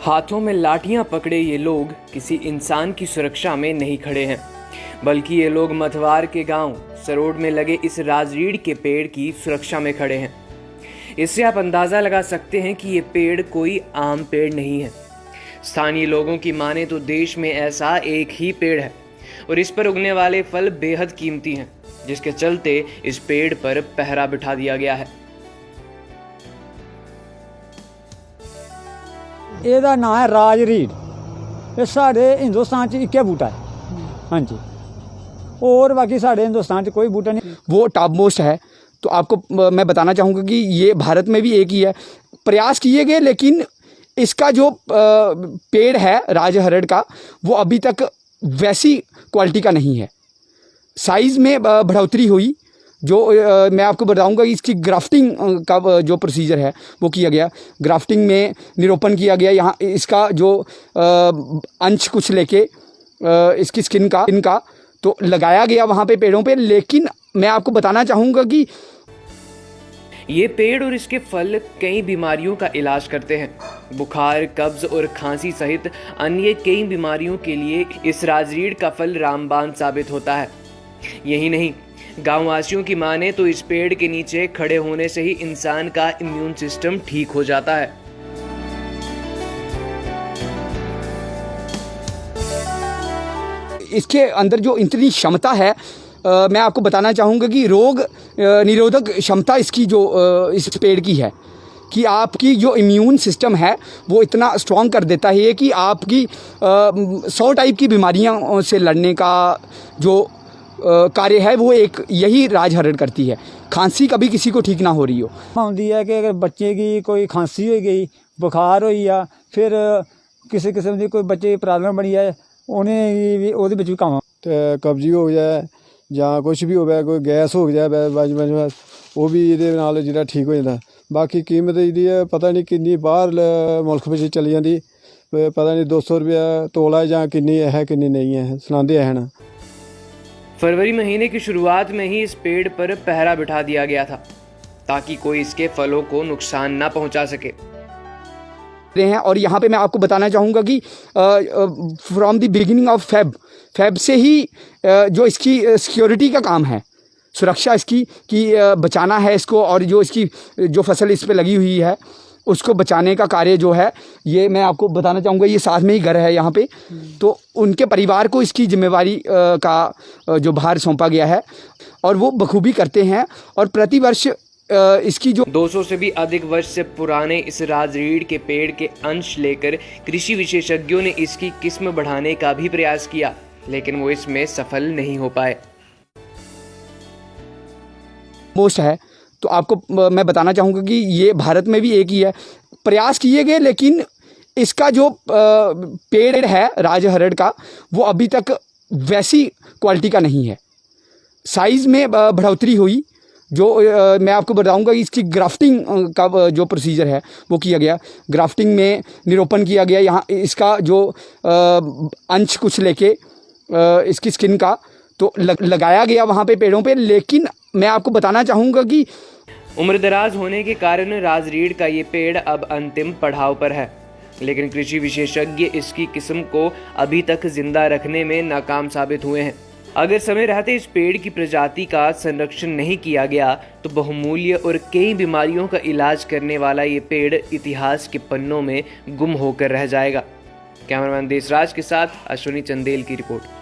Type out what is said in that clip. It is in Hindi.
हाथों में लाठियां पकड़े ये लोग किसी इंसान की सुरक्षा में नहीं खड़े हैं, बल्कि ये लोग मथवार के गांव सरोड में लगे इस राजरीड़ के पेड़ की सुरक्षा में खड़े हैं। इससे आप अंदाजा लगा सकते हैं कि ये पेड़ कोई आम पेड़ नहीं है। स्थानीय लोगों की माने तो देश में ऐसा एक ही पेड़ है और इस पर उगने वाले फल बेहद कीमती हैं, जिसके चलते इस पेड़ पर पहरा बिठा दिया गया है। ਇਹਦਾ ਨਾਂ है राजरीड़। ये साढ़े हिंदुस्तान च इक्के बूटा है। हाँ जी, और बाकी साढ़े हिंदुस्तान च कोई बूटा नहीं। वो टॉप मोस्ट है। तो आपको मैं बताना चाहूँगा कि ये भारत में भी एक ही है। प्रयास किए गए, लेकिन इसका जो पेड़ है राजहरड़ का, वो अभी तक वैसी क्वालिटी का नहीं है। साइज़ में बढ़ोतरी हुई, जो मैं आपको बताऊंगा कि इसकी ग्राफ्टिंग का जो प्रोसीजर है वो किया गया। ग्राफ्टिंग में निरोपण किया गया। यहाँ इसका जो अंश कुछ लेके इसकी स्किन का तो लगाया गया वहाँ पे पेड़ों पे। लेकिन मैं आपको बताना चाहूँगा कि ये पेड़ और इसके फल कई बीमारियों का इलाज करते हैं। बुखार, कब्ज और खांसी सहित अन्य कई बीमारियों के लिए इस राजरीड़ का फल रामबाण साबित होता है। यही नहीं, गांववासियों की माने तो इस पेड़ के नीचे खड़े होने से ही इंसान का इम्यून सिस्टम ठीक हो जाता है। इसके अंदर जो इतनी क्षमता है, मैं आपको बताना चाहूँगा कि रोग निरोधक क्षमता इसकी जो इस पेड़ की है कि आपकी जो इम्यून सिस्टम है वो इतना स्ट्रॉन्ग कर देता है कि आपकी 100 टाइप की बीमारियों से लड़ने का जो कार्य है वो एक यही राजहरड़ करती है। खांसी कभी किसी को ठीक ना हो रही हो आती है कि अगर बच्चे की कोई खांसी हो गई, बुखार हो या फिर किसी किस्म की कोई बच्चे की प्रॉब्लम बनी है, उन्हें भी ਉਹਦੇ ਵਿੱਚ ਵੀ ਕੰਮ कब्जी हो जाए ਜਾਂ कुछ भी होवे, कोई गैस हो जाए बस वो भी ਇਹਦੇ ਨਾਲ ਜਿਹੜਾ ठीक हो जाता। बाकी कीमत ਇਹਦੀ पता नहीं किन्नी बाहर मुल्क ਵਿੱਚ चली जाती, पता नहीं 200 रुपया तोला ਜਾਂ किन्नी है किन्नी नहीं है, सुनाते हैं ना। फरवरी महीने की शुरुआत में ही इस पेड़ पर पहरा बिठा दिया गया था ताकि कोई इसके फलों को नुकसान ना पहुंचा सके हैं। और यहाँ पे मैं आपको बताना चाहूँगा कि from the beginning of Feb से ही जो इसकी सिक्योरिटी का काम है, सुरक्षा इसकी कि बचाना है इसको, और जो इसकी जो फसल इस पे लगी हुई है उसको बचाने का कार्य जो है, ये मैं आपको बताना चाहूँगा। ये साथ में ही घर है यहाँ पे, तो उनके परिवार को इसकी जिम्मेवारी का जो भार सौंपा गया है और वो बखूबी करते हैं। और प्रतिवर्ष इसकी जो 200 से भी अधिक वर्ष से पुराने इस राजरीड़ के पेड़ के अंश लेकर कृषि विशेषज्ञों ने इसकी किस्म बढ़ाने का भी प्रयास किया, लेकिन वो इसमें सफल नहीं हो पाए। मोस्ट है। तो आपको मैं बताना चाहूँगा कि ये भारत में भी एक ही है। प्रयास किए गए, लेकिन इसका जो पेड़ है राजहरड़ का, वो अभी तक वैसी क्वालिटी का नहीं है। साइज़ में बढ़ोतरी हुई, जो मैं आपको बताऊंगा कि इसकी ग्राफ्टिंग का जो प्रोसीजर है वो किया गया। ग्राफ्टिंग में निरोपण किया गया। यहाँ इसका जो अंश कुछ लेके इसकी स्किन का तो लगाया गया वहाँ पे पेड़ों पे। लेकिन मैं आपको बताना चाहूँगा कि उम्रदराज होने के कारण राजरीड़ का ये पेड़ अब अंतिम पड़ाव पर है, लेकिन कृषि विशेषज्ञ इसकी किस्म को अभी तक जिंदा रखने में नाकाम साबित हुए हैं। अगर समय रहते इस पेड़ की प्रजाति का संरक्षण नहीं किया गया तो बहुमूल्य और कई बीमारियों का इलाज करने वाला ये पेड़ इतिहास के पन्नों में गुम होकर रह जाएगा। कैमरामैन देशराज के साथ अश्विनी चंदेल की रिपोर्ट।